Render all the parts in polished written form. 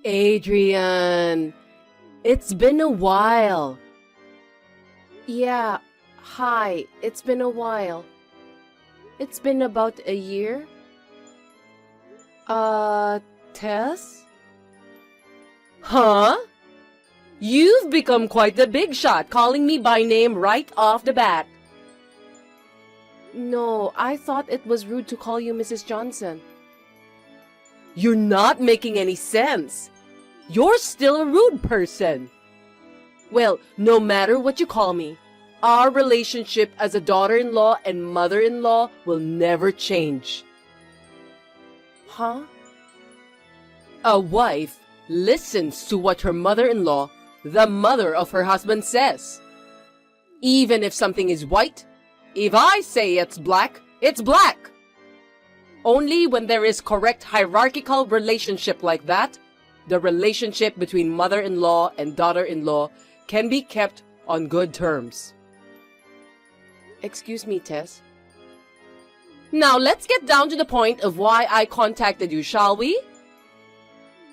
Adrian, it's been a while. Yeah, hi, it's been a while. It's been about a year. Tess? Huh? You've become quite the big shot, calling me by name right off the bat. No, I thought it was rude to call you Mrs. Johnson. You're not making any sense. You're still a rude person. Well, no matter what you call me, our relationship as a daughter-in-law and mother-in-law will never change. Huh? A wife listens to what her mother-in-law, the mother of her husband, says. Even if something is white, if I say it's black, it's black. Only when there is correct hierarchical relationship like that, the relationship between mother-in-law and daughter-in-law can be kept on good terms. Excuse me, Tess. Now let's get down to the point of why I contacted you, shall we?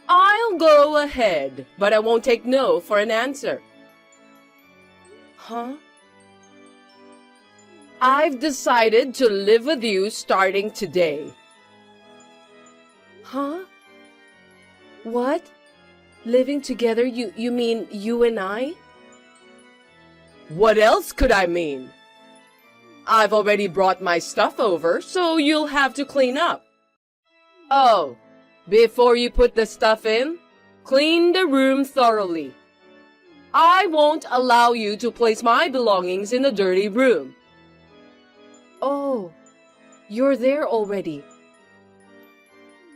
I'll go ahead, but I won't take no for an answer. Huh? I've decided to live with you starting today. Huh? What? Living together, you mean you and I? What else could I mean? I've already brought my stuff over, so you'll have to clean up. Oh, before you put the stuff in, clean the room thoroughly. I won't allow you to place my belongings in the dirty room. Oh, you're there already.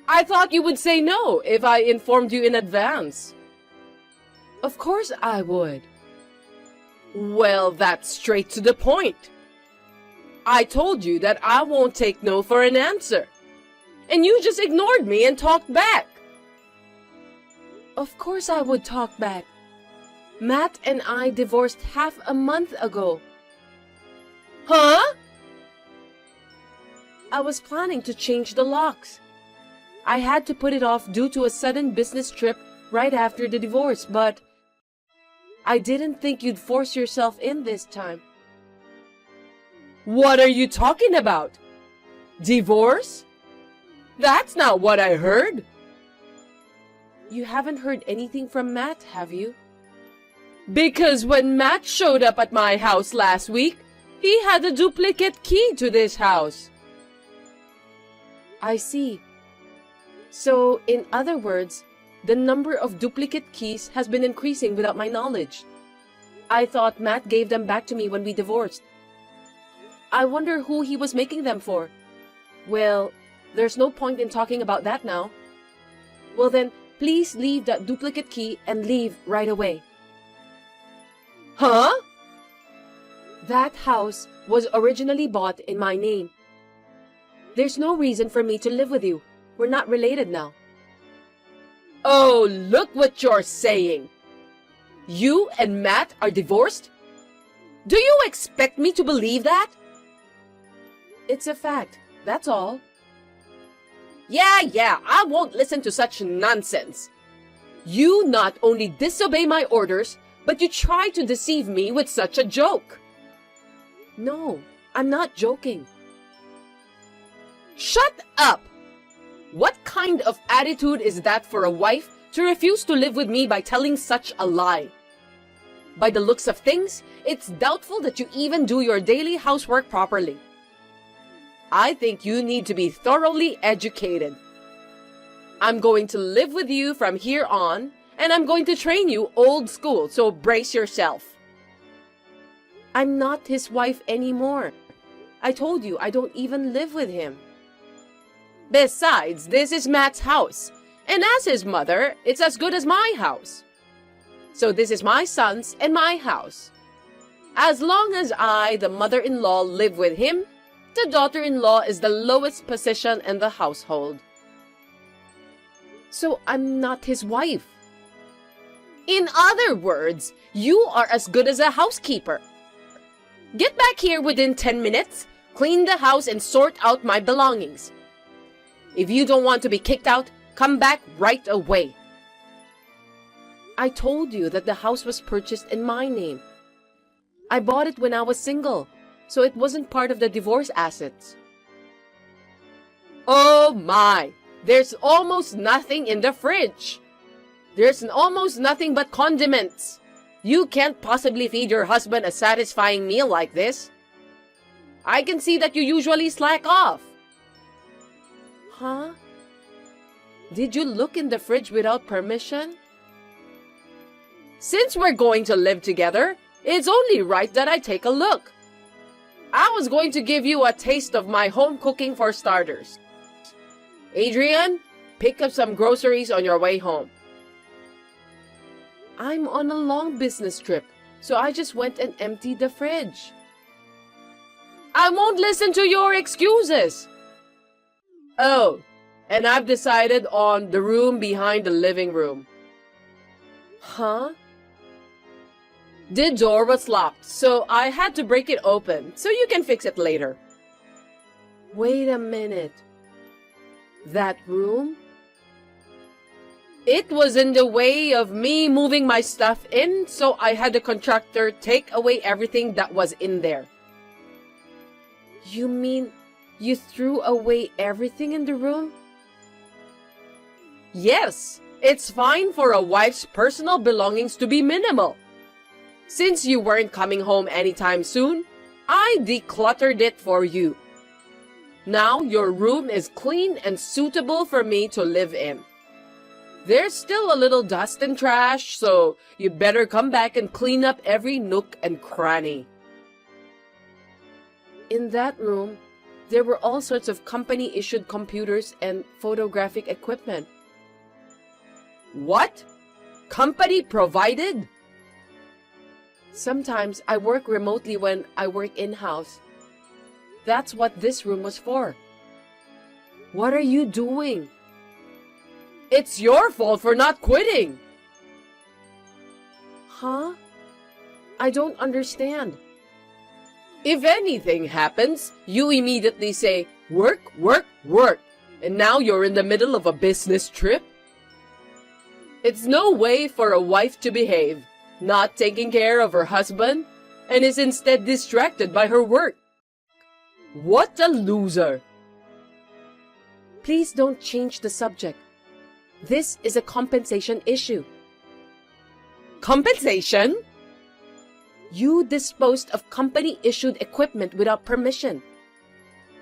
I thought you would say no if I informed you in advance. Of course I would. Well, that's straight to the point. I told you that I won't take no for an answer. And you just ignored me and talked back. Of course I would talk back. Matt and I divorced half a month ago. Huh? I was planning to change the locks. I had to put it off due to a sudden business trip right after the divorce, but I didn't think you'd force yourself in this time. What are you talking about? Divorce? That's not what I heard. You haven't heard anything from Matt, have you? Because when Matt showed up at my house last week, he had a duplicate key to this house. I see. So, in other words, the number of duplicate keys has been increasing without my knowledge. I thought Matt gave them back to me when we divorced. I wonder who he was making them for. Well, there's no point in talking about that now. Well then, please leave that duplicate key and leave right away. Huh? That house was originally bought in my name. There's no reason for me to live with you. We're not related now. Oh, look what you're saying. You and Matt are divorced? Do you expect me to believe that? It's a fact, that's all. Yeah, I won't listen to such nonsense. You not only disobey my orders, but you try to deceive me with such a joke. No, I'm not joking. Shut up! What kind of attitude is that for a wife to refuse to live with me by telling such a lie? By the looks of things, it's doubtful that you even do your daily housework properly. I think you need to be thoroughly educated. I'm going to live with you from here on, and I'm going to train you old school, so brace yourself. I'm not his wife anymore. I told you I don't even live with him. Besides, this is Matt's house, and as his mother, it's as good as my house. So this is my son's and my house. As long as I, the mother-in-law, live with him, the daughter-in-law is the lowest position in the household. So I'm not his wife. In other words, you are as good as a housekeeper. Get back here within 10 minutes, clean the house, and sort out my belongings. If you don't want to be kicked out, come back right away. I told you that the house was purchased in my name. I bought it when I was single, so it wasn't part of the divorce assets. Oh my! There's almost nothing in the fridge. There's almost nothing but condiments. You can't possibly feed your husband a satisfying meal like this. I can see that you usually slack off. Huh? Did you look in the fridge without permission? Since we're going to live together, it's only right that I take a look. I was going to give you a taste of my home cooking for starters. Adrian, pick up some groceries on your way home. I'm on a long business trip, so I just went and emptied the fridge. I won't listen to your excuses. Oh, and I've decided on the room behind the living room. Huh? The door was locked, so I had to break it open, so you can fix it later. Wait a minute. That room? It was in the way of me moving my stuff in, so I had the contractor take away everything that was in there. You mean you threw away everything in the room? Yes, it's fine for a wife's personal belongings to be minimal. Since you weren't coming home anytime soon, I decluttered it for you. Now your room is clean and suitable for me to live in. There's still a little dust and trash, so you better come back and clean up every nook and cranny. In that room, there were all sorts of company-issued computers and photographic equipment. What? Company provided? Sometimes I work remotely when I work in-house. That's what this room was for. What are you doing? It's your fault for not quitting. Huh? I don't understand. If anything happens, you immediately say, work, work, work, and now you're in the middle of a business trip? It's no way for a wife to behave, not taking care of her husband, and is instead distracted by her work. What a loser! Please don't change the subject. This is a compensation issue. Compensation? You disposed of company-issued equipment without permission.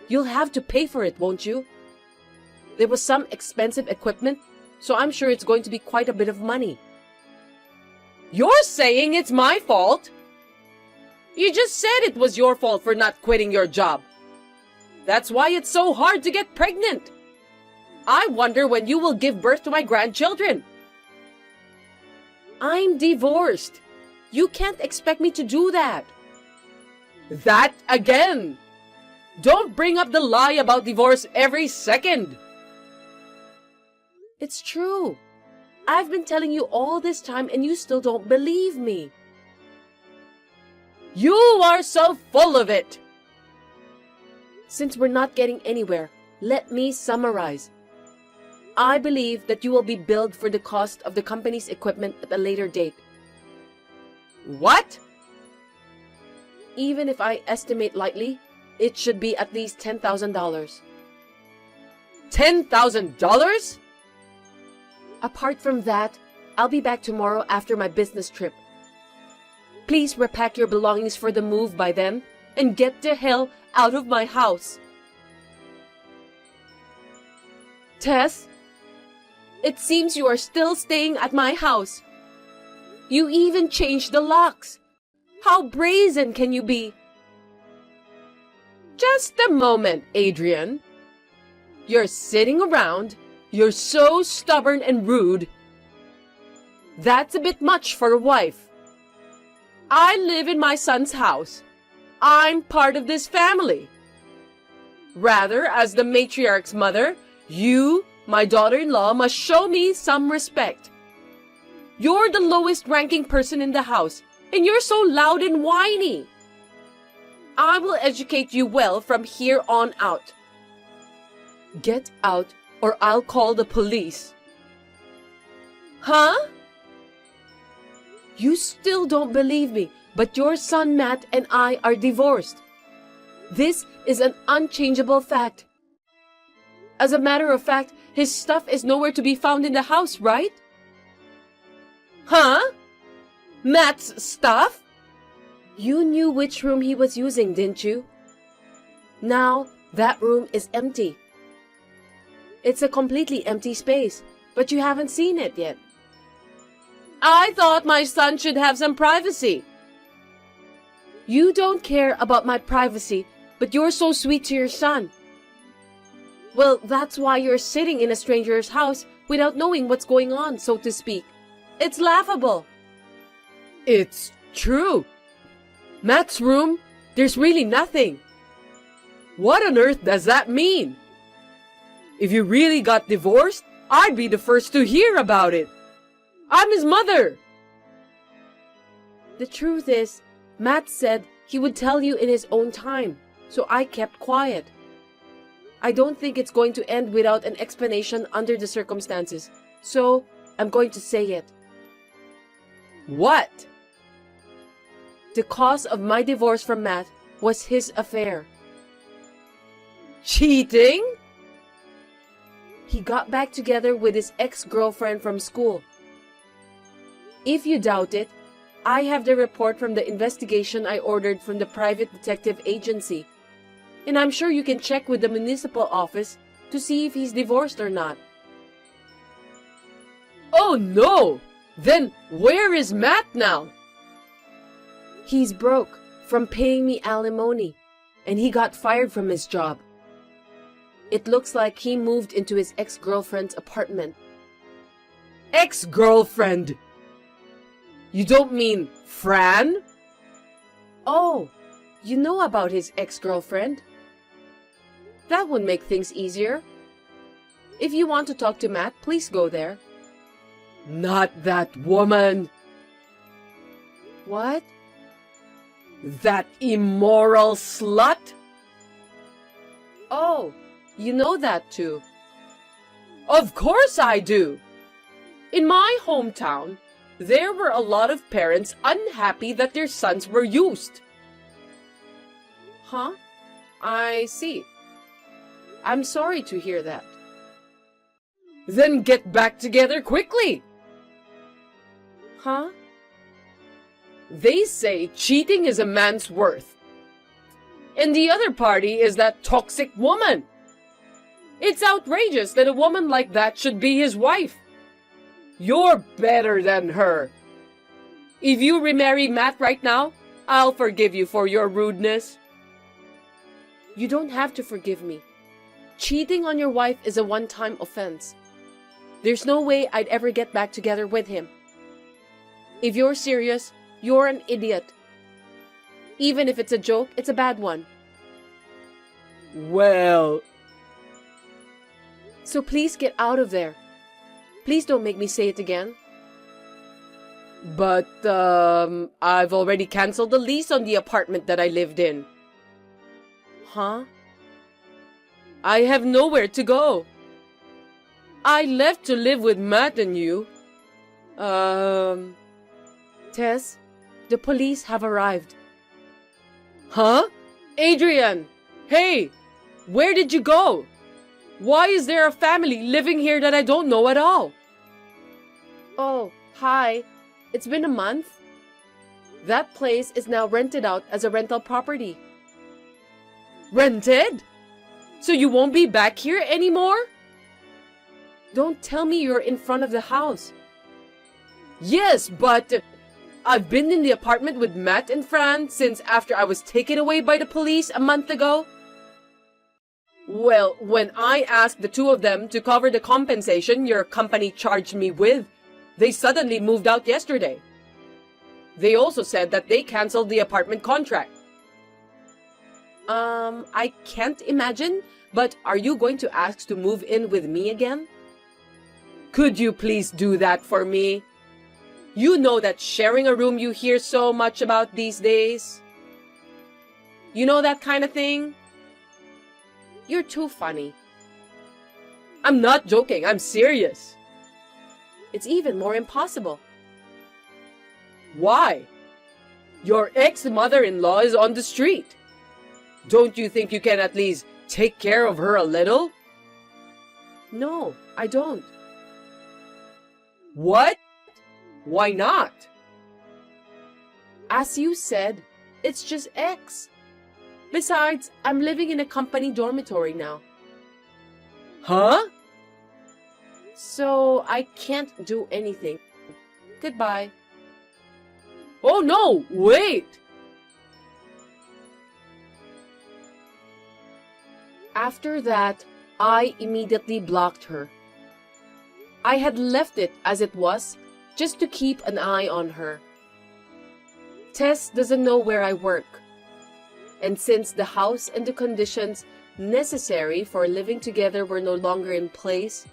You'll have to pay for it, won't you? There was some expensive equipment, so I'm sure it's going to be quite a bit of money. You're saying it's my fault? You just said it was your fault for not quitting your job. That's why it's so hard to get pregnant. I wonder when you will give birth to my grandchildren. I'm divorced. You can't expect me to do that. That again! Don't bring up the lie about divorce every second. It's true. I've been telling you all this time and you still don't believe me. You are so full of it. Since we're not getting anywhere, let me summarize. I believe that you will be billed for the cost of the company's equipment at a later date. What? Even if I estimate lightly, it should be at least $10,000. $10,000? Apart from that, I'll be back tomorrow after my business trip. Please repack your belongings for the move by then and get the hell out of my house. Tess, it seems you are still staying at my house. You even changed the locks. How brazen can you be? Just a moment, Adrian. You're sitting around. You're so stubborn and rude. That's a bit much for a wife. I live in my son's house. I'm part of this family. Rather, as the matriarch's mother, you, my daughter-in-law, must show me some respect. You're the lowest ranking person in the house, and you're so loud and whiny. I will educate you well from here on out. Get out, or I'll call the police. Huh? You still don't believe me, but your son Matt and I are divorced. This is an unchangeable fact. As a matter of fact, his stuff is nowhere to be found in the house, right? Huh? Matt's stuff? You knew which room he was using, didn't you? Now, that room is empty. It's a completely empty space, but you haven't seen it yet. I thought my son should have some privacy. You don't care about my privacy, but you're so sweet to your son. Well, that's why you're sitting in a stranger's house without knowing what's going on, so to speak. It's laughable. It's true. Matt's room, there's really nothing. What on earth does that mean? If you really got divorced, I'd be the first to hear about it. I'm his mother. The truth is, Matt said he would tell you in his own time, so I kept quiet. I don't think it's going to end without an explanation under the circumstances, so I'm going to say it. What? The cause of my divorce from Matt was his affair. Cheating? He got back together with his ex-girlfriend from school. If you doubt it, I have the report from the investigation I ordered from the private detective agency. And I'm sure you can check with the municipal office to see if he's divorced or not. Oh no! Then where is Matt now? He's broke from paying me alimony, and he got fired from his job. It looks like he moved into his ex-girlfriend's apartment. Ex-girlfriend? You don't mean Fran? Oh, you know about his ex-girlfriend? That would make things easier. If you want to talk to Matt, please go there. Not that woman. What? That immoral slut? Oh, you know that too. Of course I do. In my hometown, there were a lot of parents unhappy that their sons were used. Huh? I see. I'm sorry to hear that. Then get back together quickly. Huh? They say cheating is a man's worth. And the other party is that toxic woman. It's outrageous that a woman like that should be his wife. You're better than her. If you remarry Matt right now, I'll forgive you for your rudeness. You don't have to forgive me. Cheating on your wife is a one-time offense. There's no way I'd ever get back together with him. If you're serious, you're an idiot. Even if it's a joke, it's a bad one. Well... So please get out of there. Please don't make me say it again. But, I've already canceled the lease on the apartment that I lived in. Huh? I have nowhere to go. I left to live with Matt and you. Tess, the police have arrived. Huh? Adrian! Hey! Where did you go? Why is there a family living here that I don't know at all? Oh, hi. It's been a month. That place is now rented out as a rental property. Rented? So you won't be back here anymore? Don't tell me you're in front of the house. Yes, but I've been in the apartment with Matt and Fran since after I was taken away by the police a month ago. Well, when I asked the two of them to cover the compensation your company charged me with, they suddenly moved out yesterday. They also said that they canceled the apartment contract. I can't imagine, but are you going to ask to move in with me again? Could you please do that for me? You know that sharing a room you hear so much about these days. You know that kind of thing? You're too funny. I'm not joking, I'm serious. It's even more impossible. Why? Your ex-mother-in-law is on the street. Don't you think you can at least take care of her a little? No, I don't. What? Why not? As you said, it's just ex. Besides, I'm living in a company dormitory now. Huh? So I can't do anything. Goodbye. Oh no, wait! After that, I immediately blocked her. I had left it as it was, just to keep an eye on her. Tess doesn't know where I work. And since the house and the conditions necessary for living together were no longer in place,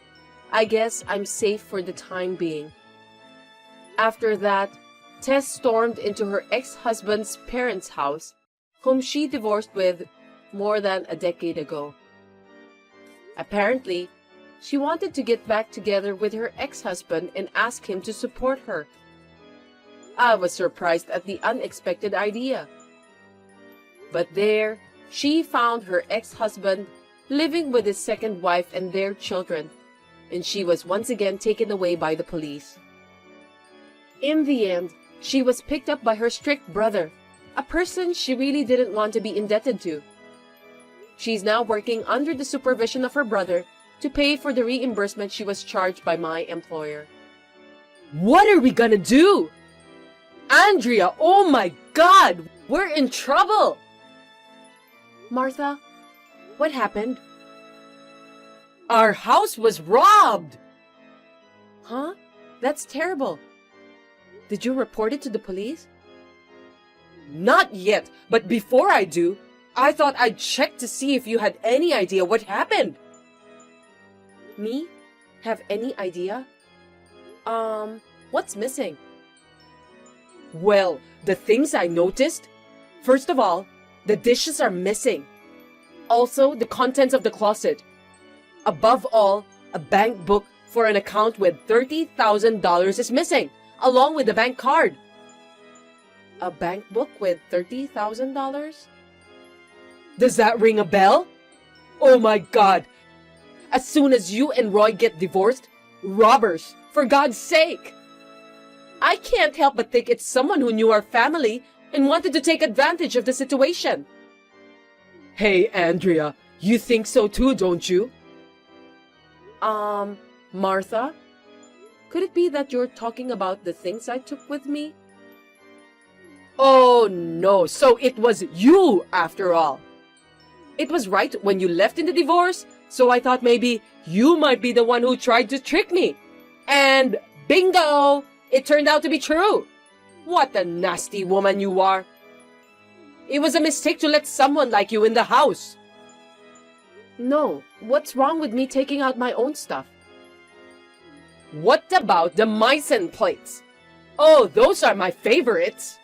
I guess I'm safe for the time being. After that, Tess stormed into her ex-husband's parents' house, whom she divorced with more than a decade ago. Apparently, she wanted to get back together with her ex-husband and ask him to support her. I was surprised at the unexpected idea. But there, she found her ex-husband living with his second wife and their children, and she was once again taken away by the police. In the end, she was picked up by her strict brother, a person she really didn't want to be indebted to. She's now working under the supervision of her brother to pay for the reimbursement she was charged by my employer. What are we gonna do? Andrea, oh my God, we're in trouble! Martha, what happened? Our house was robbed! Huh? That's terrible. Did you report it to the police? Not yet, but before I do, I thought I'd check to see if you had any idea what happened. Me? Have any idea? What's missing? Well, the things I noticed. First of all, the dishes are missing. Also, the contents of the closet. Above all, a bank book for an account with $30,000 is missing, along with the bank card. A bank book with $30,000? Does that ring a bell? Oh my God! As soon as you and Roy get divorced, robbers, for God's sake! I can't help but think it's someone who knew our family and wanted to take advantage of the situation. Hey, Andrea, you think so too, don't you? Martha? Could it be that you're talking about the things I took with me? Oh no, so it was you after all. It was right when you left in the divorce, so I thought maybe you might be the one who tried to trick me. And bingo! It turned out to be true. What a nasty woman you are. It was a mistake to let someone like you in the house. No, what's wrong with me taking out my own stuff? What about the Meissen plates? Oh, those are my favorites.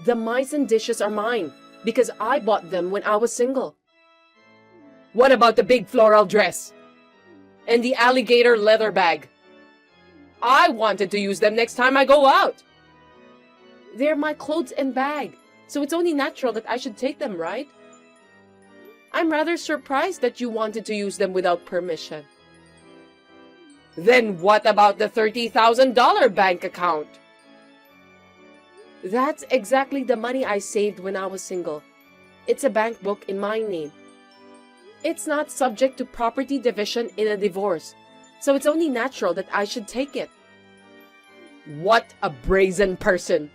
The Meissen dishes are mine because I bought them when I was single. What about the big floral dress? And the alligator leather bag? I wanted to use them next time I go out. They're my clothes and bag, so it's only natural that I should take them, right? I'm rather surprised that you wanted to use them without permission. Then what about the $30,000 bank account? That's exactly the money I saved when I was single. It's a bank book in my name. It's not subject to property division in a divorce, so it's only natural that I should take it. What a brazen person!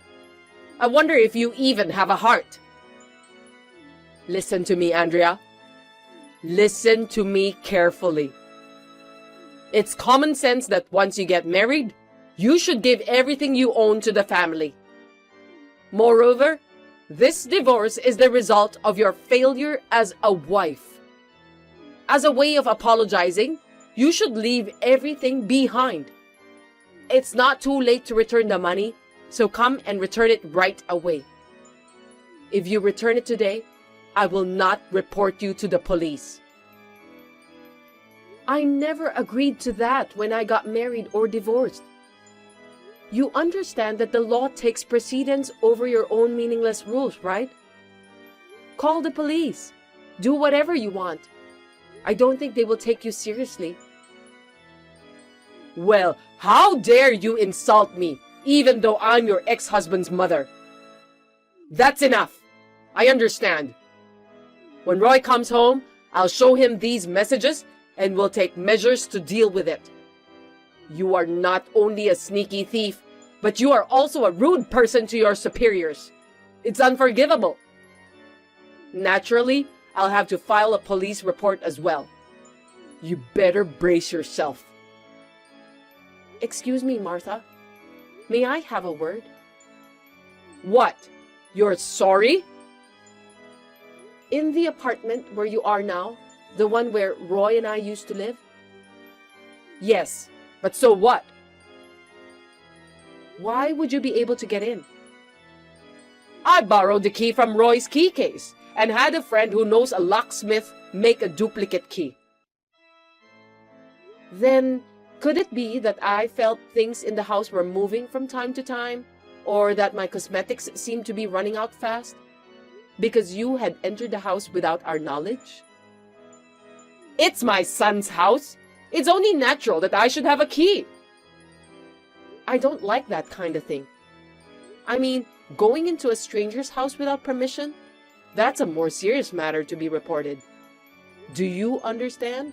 I wonder if you even have a heart. Listen to me, Andrea. Listen to me carefully. It's common sense that once you get married, you should give everything you own to the family. Moreover, this divorce is the result of your failure as a wife. As a way of apologizing, you should leave everything behind. It's not too late to return the money, so come and return it right away. If you return it today, I will not report you to the police. I never agreed to that when I got married or divorced. You understand that the law takes precedence over your own meaningless rules, right? Call the police. Do whatever you want. I don't think they will take you seriously. Well, how dare you insult me, even though I'm your ex-husband's mother? That's enough. I understand. When Roy comes home, I'll show him these messages and we'll take measures to deal with it. You are not only a sneaky thief, but you are also a rude person to your superiors. It's unforgivable. Naturally, I'll have to file a police report as well. You better brace yourself. Excuse me, Martha. May I have a word? What? You're sorry? In the apartment where you are now, the one where Roy and I used to live? Yes, but so what? Why would you be able to get in? I borrowed the key from Roy's key case and had a friend who knows a locksmith make a duplicate key. Then, could it be that I felt things in the house were moving from time to time, or that my cosmetics seemed to be running out fast? Because you had entered the house without our knowledge? It's my son's house. It's only natural that I should have a key. I don't like that kind of thing. I mean, going into a stranger's house without permission? That's a more serious matter to be reported. Do you understand?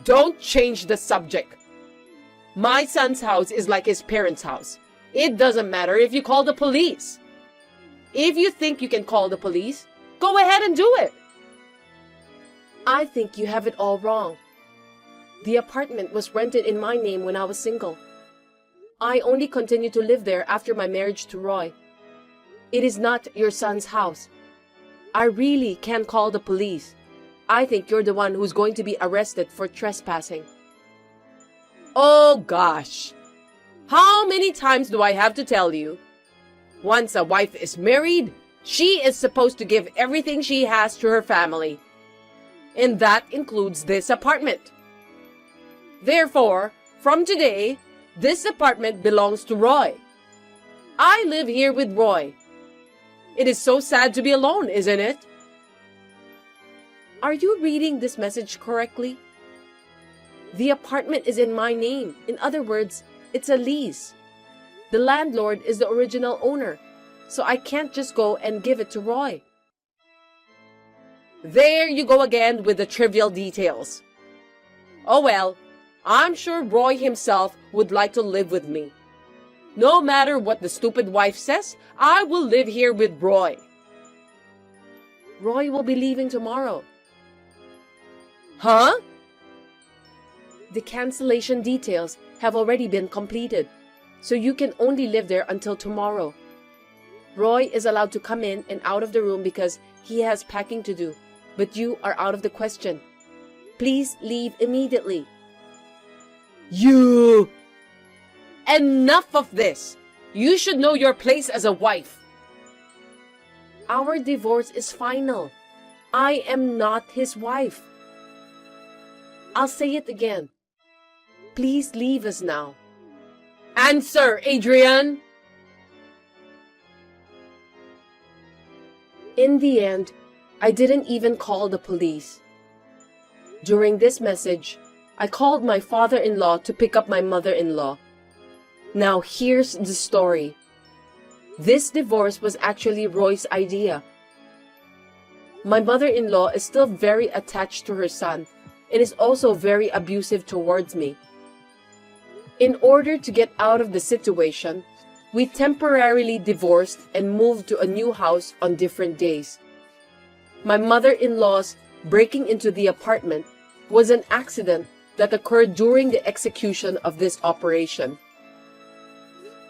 Don't change the subject. My son's house is like his parents' house. It doesn't matter if you call the police. If you think you can call the police, go ahead and do it. I think you have it all wrong. The apartment was rented in my name when I was single. I only continued to live there after my marriage to Roy. It is not your son's house. I really can call the police. I think you're the one who's going to be arrested for trespassing. Oh gosh! How many times do I have to tell you? Once a wife is married, she is supposed to give everything she has to her family. And that includes this apartment. Therefore, from today, this apartment belongs to Roy. I live here with Roy. It is so sad to be alone, isn't it? Are you reading this message correctly? The apartment is in my name. In other words, it's a lease. The landlord is the original owner, so I can't just go and give it to Roy. There you go again with the trivial details. Oh well, I'm sure Roy himself would like to live with me. No matter what the stupid wife says, I will live here with Roy. Roy will be leaving tomorrow. Huh? The cancellation details have already been completed, so you can only live there until tomorrow. Roy is allowed to come in and out of the room because he has packing to do, but you are out of the question. Please leave immediately. You! Enough of this! You should know your place as a wife. Our divorce is final. I am not his wife. I'll say it again. Please leave us now. Answer, Adrian! In the end, I didn't even call the police. During this message, I called my father-in-law to pick up my mother-in-law. Now here's the story. This divorce was actually Roy's idea. My mother-in-law is still very attached to her son and is also very abusive towards me. In order to get out of the situation, we temporarily divorced and moved to a new house on different days. My mother-in-law's breaking into the apartment was an accident that occurred during the execution of this operation.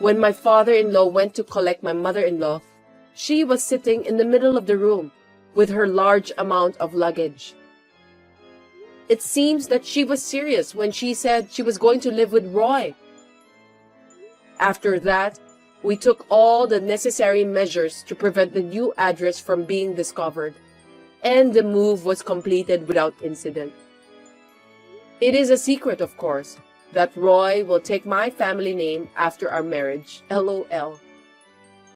When my father-in-law went to collect my mother-in-law, she was sitting in the middle of the room with her large amount of luggage. It seems that she was serious when she said she was going to live with Roy. After that, we took all the necessary measures to prevent the new address from being discovered, and the move was completed without incident. It is a secret, of course, that Roy will take my family name after our marriage. LOL.